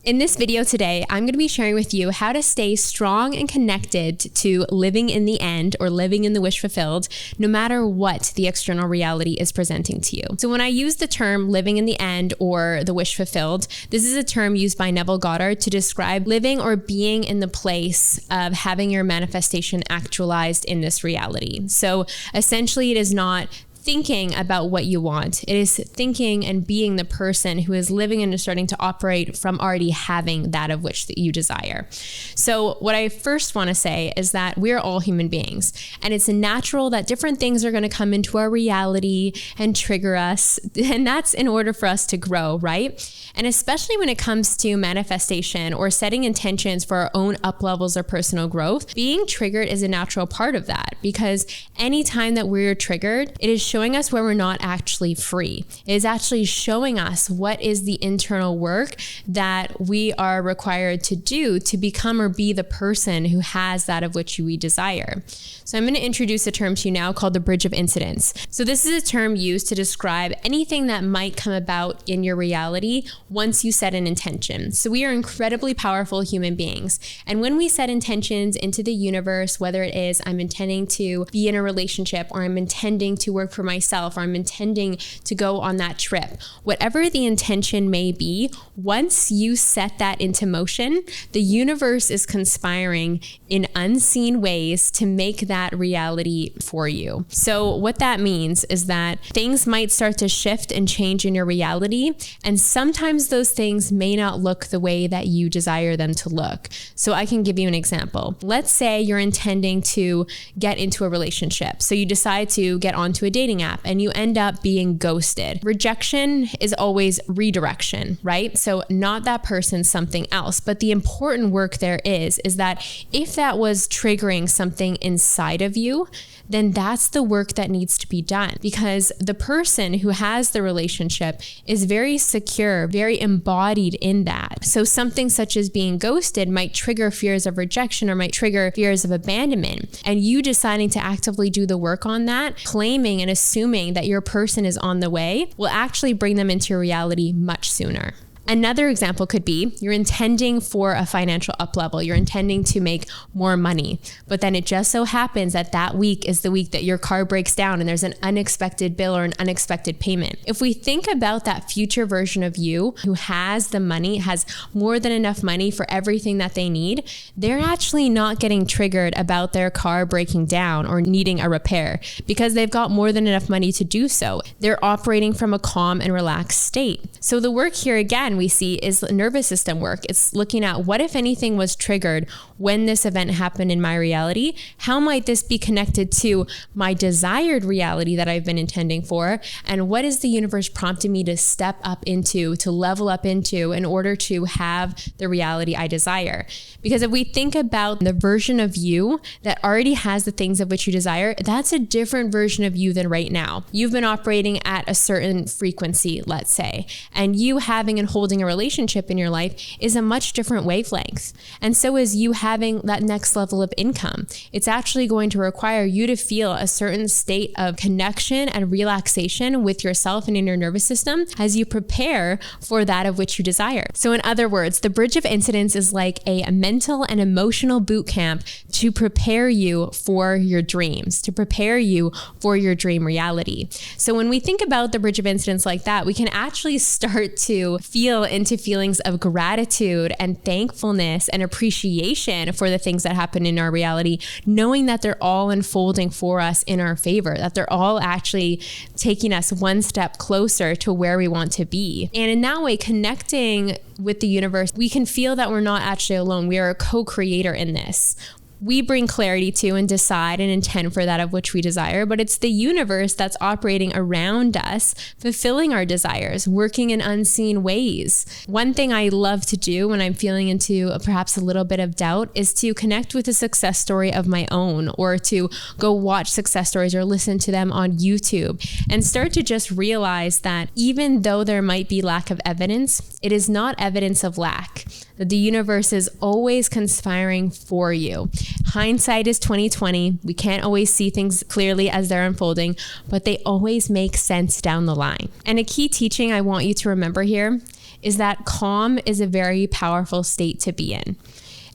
In this video today, I'm going to be sharing with you how to stay strong and connected to living in the end or living in the wish fulfilled, no matter what the external reality is presenting to you. So when I use the term living in the end or the wish fulfilled, this is a term used by Neville Goddard to describe living or being in the place of having your manifestation actualized in this reality. So essentially, it is not thinking about what you want. It is thinking and being the person who is living and is starting to operate from already having that of which that you desire. So what I first want to say is that we're all human beings, and it's natural that different things are going to come into our reality and trigger us. And that's in order for us to grow, right? And especially when it comes to manifestation or setting intentions for our own up levels or personal growth, being triggered is a natural part of that, because anytime that we're triggered, it is showing us where we're not actually free. It is actually showing us what is the internal work that we are required to do to become or be the person who has that of which we desire. So I'm going to introduce a term to you now called the bridge of incidence. So this is a term used to describe anything that might come about in your reality once you set an intention. So we are incredibly powerful human beings. And when we set intentions into the universe, whether it is I'm intending to be in a relationship, or I'm intending to work for myself, or I'm intending to go on that trip, whatever the intention may be, once you set that into motion, the universe is conspiring in unseen ways to make that reality for you. So what that means is that things might start to shift and change in your reality, and sometimes those things may not look the way that you desire them to look. So I can give you an example. Let's say you're intending to get into a relationship. So you decide to get onto a dating app and you end up being ghosted. Rejection is always redirection, right? So not that person, something else. But the important work there is that if that was triggering something inside of you, then that's the work that needs to be done, because the person who has the relationship is very secure, very embodied in that. So something such as being ghosted might trigger fears of rejection or might trigger fears of abandonment. And you deciding to actively do the work on that, claiming and assuming that your person is on the way, will actually bring them into your reality much sooner. Another example could be you're intending for a financial up level. You're intending to make more money, but then it just so happens that that week is the week that your car breaks down and there's an unexpected bill or an unexpected payment. If we think about that future version of you who has the money, has more than enough money for everything that they need, they're actually not getting triggered about their car breaking down or needing a repair because they've got more than enough money to do so. They're operating from a calm and relaxed state. So the work here again we see is nervous system work. It's looking at what, if anything, was triggered when this event happened in my reality. How might this be connected to my desired reality that I've been intending for? And what is the universe prompting me to step up into, to level up into, in order to have the reality I desire? Because if we think about the version of you that already has the things of which you desire, that's a different version of you than right now. You've been operating at a certain frequency, let's say, and you having and holding a relationship in your life is a much different wavelength. And so is you having that next level of income. It's actually going to require you to feel a certain state of connection and relaxation with yourself and in your nervous system as you prepare for that of which you desire. So in other words, the bridge of incidence is like a mental and emotional boot camp to prepare you for your dreams, to prepare you for your dream reality. So when we think about the bridge of incidence like that, we can actually start to feel into feelings of gratitude and thankfulness and appreciation for the things that happen in our reality, knowing that they're all unfolding for us in our favor, that they're all actually taking us one step closer to where we want to be. And in that way, connecting with the universe, we can feel that we're not actually alone. We are a co-creator in this. We bring clarity to and decide and intend for that of which we desire, but it's the universe that's operating around us, fulfilling our desires, working in unseen ways. One thing I love to do when I'm feeling into perhaps a little bit of doubt is to connect with a success story of my own, or to go watch success stories or listen to them on YouTube and start to just realize that even though there might be lack of evidence, it is not evidence of lack. That the universe is always conspiring for you. Hindsight is 20/20. We can't always see things clearly as they're unfolding, but they always make sense down the line. And a key teaching I want you to remember here is that calm is a very powerful state to be in.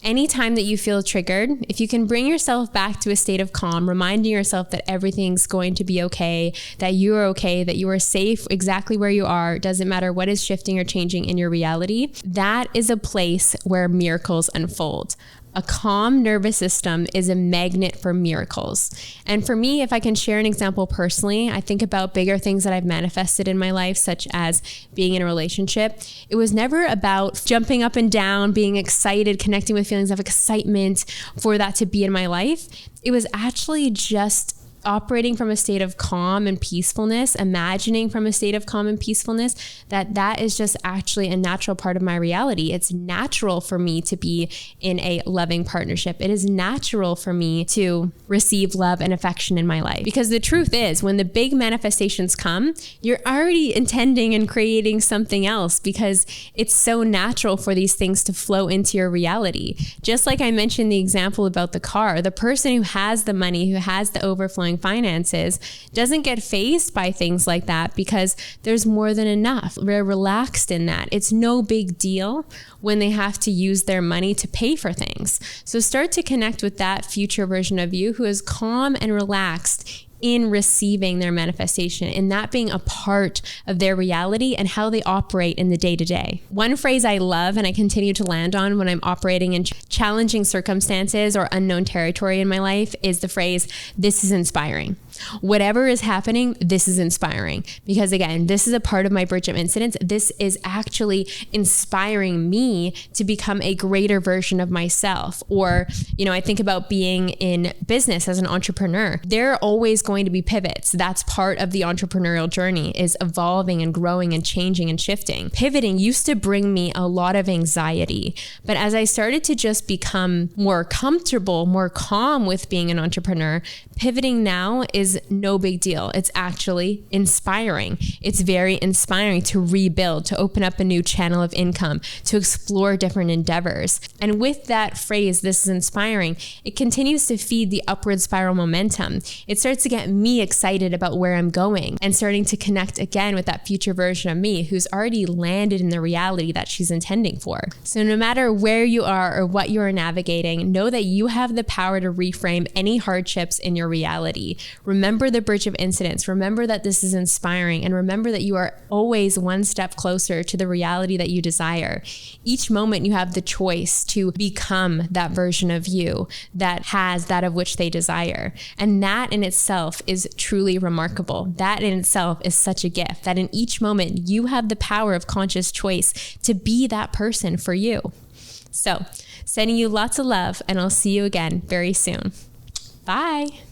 Anytime that you feel triggered, if you can bring yourself back to a state of calm, reminding yourself that everything's going to be okay, that you are okay, that you are safe exactly where you are, doesn't matter what is shifting or changing in your reality, that is a place where miracles unfold. A calm nervous system is a magnet for miracles. And for me, if I can share an example personally, I think about bigger things that I've manifested in my life, such as being in a relationship. It was never about jumping up and down, being excited, connecting with feelings of excitement for that to be in my life. It was actually just operating from a state of calm and peacefulness, imagining from a state of calm and peacefulness, that is just actually a natural part of my reality. It's natural for me to be in a loving partnership. It is natural for me to receive love and affection in my life. Because the truth is, when the big manifestations come, you're already intending and creating something else, because it's so natural for these things to flow into your reality. Just like I mentioned the example about the car, the person who has the money, who has the overflowing finances, doesn't get fazed by things like that because there's more than enough. They're relaxed in that. It's no big deal when they have to use their money to pay for things. So start to connect with that future version of you who is calm and relaxed in receiving their manifestation, in that being a part of their reality and how they operate in the day-to-day. One phrase I love and I continue to land on when I'm operating in challenging circumstances or unknown territory in my life is the phrase, "This is inspiring." Whatever is happening, this is inspiring. Because again, this is a part of my bridge of incidents. This is actually inspiring me to become a greater version of myself. Or, I think about being in business as an entrepreneur. There are always going to be pivots. That's part of the entrepreneurial journey, is evolving and growing and changing and shifting. Pivoting used to bring me a lot of anxiety. But as I started to just become more comfortable, more calm with being an entrepreneur, pivoting now is no big deal. It's actually inspiring. It's very inspiring to rebuild, to open up a new channel of income, to explore different endeavors. And with that phrase, "this is inspiring," it continues to feed the upward spiral momentum. It starts to get me excited about where I'm going and starting to connect again with that future version of me who's already landed in the reality that she's intending for. So no matter where you are or what you are navigating, know that you have the power to reframe any hardships in your reality. Remember the bridge of incidents. Remember that this is inspiring, and remember that you are always one step closer to the reality that you desire. Each moment you have the choice to become that version of you that has that of which they desire. And that in itself is truly remarkable. That in itself is such a gift, that in each moment you have the power of conscious choice to be that person for you. So, sending you lots of love, and I'll see you again very soon. Bye.